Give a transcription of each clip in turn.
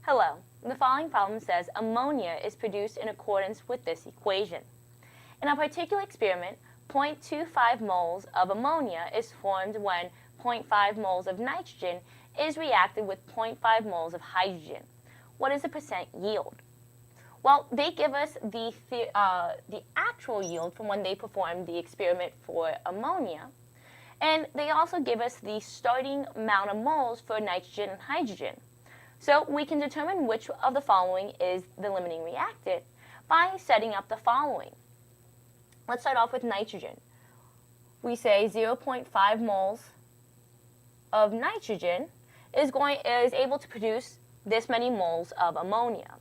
Hello, the following problem says ammonia is produced in accordance with this equation. In a particular experiment, 0.25 moles of ammonia is formed when 0.5 moles of nitrogen is reacted with 0.5 moles of hydrogen. What is the percent yield? Well, they give us the actual yield from when they performed the experiment for ammonia, and they also give us the starting amount of moles for nitrogen and hydrogen. So we can determine which of the following is the limiting reactant by setting up the following. Let's start off with nitrogen. We say 0.5 moles of nitrogen is able to produce this many moles of ammonia.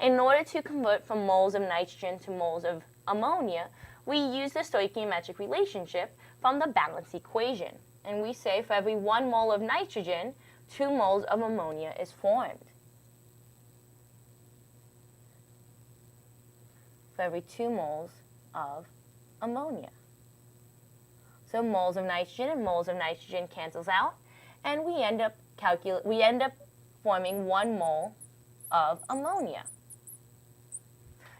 In order to convert from moles of nitrogen to moles of ammonia, we use the stoichiometric relationship from the balance equation. And we say for every 1 mole of nitrogen, 2 moles of ammonia is formed. For every 2 moles of ammonia. So moles of nitrogen and moles of nitrogen cancels out, and we end up forming 1 mole of ammonia.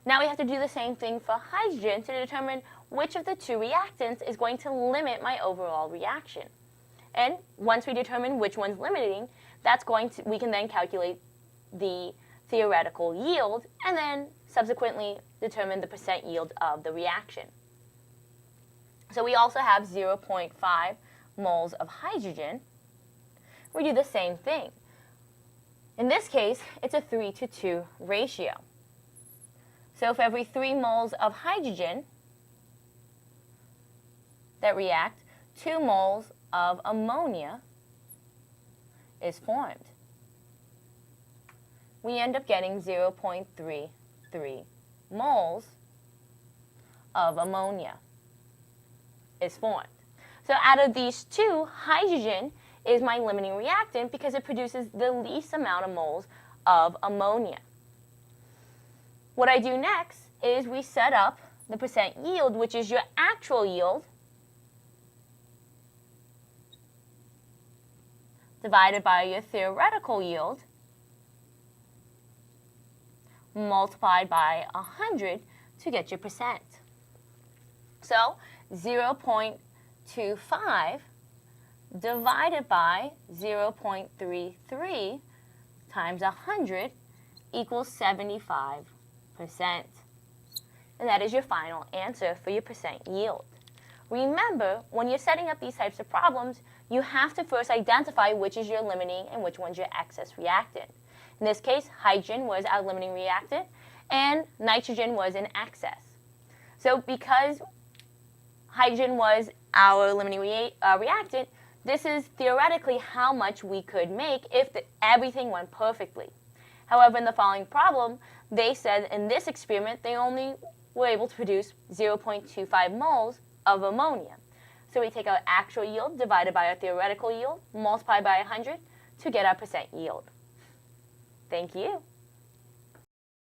Now we have to do the same thing for hydrogen to determine which of the 2 reactants is going to limit my overall reaction. And once we determine which one's limiting, we can then calculate the theoretical yield and then subsequently determine the percent yield of the reaction. So we also have 0.5 moles of hydrogen. We do the same thing. In this case, it's a 3:2 ratio. So for every 3 moles of hydrogen that react, 2 moles of ammonia is formed. We end up getting 0.33 moles of ammonia is formed. So out of these 2, hydrogen is my limiting reactant because it produces the least amount of moles of ammonia. What I do next is we set up the percent yield, which is your actual yield, divided by your theoretical yield, multiplied by 100 to get your percent. So 0.25 divided by 0.33 times 100 equals 75%. And that is your final answer for your percent yield. Remember, when you're setting up these types of problems, you have to first identify which is your limiting and which one's your excess reactant. In this case, hydrogen was our limiting reactant and nitrogen was in excess. So because hydrogen was our limiting reactant, this is theoretically how much we could make if everything went perfectly. However, in the following problem, they said in this experiment they only were able to produce 0.25 moles of ammonia. So we take our actual yield divided by our theoretical yield, multiplied by 100 to get our percent yield. Thank you.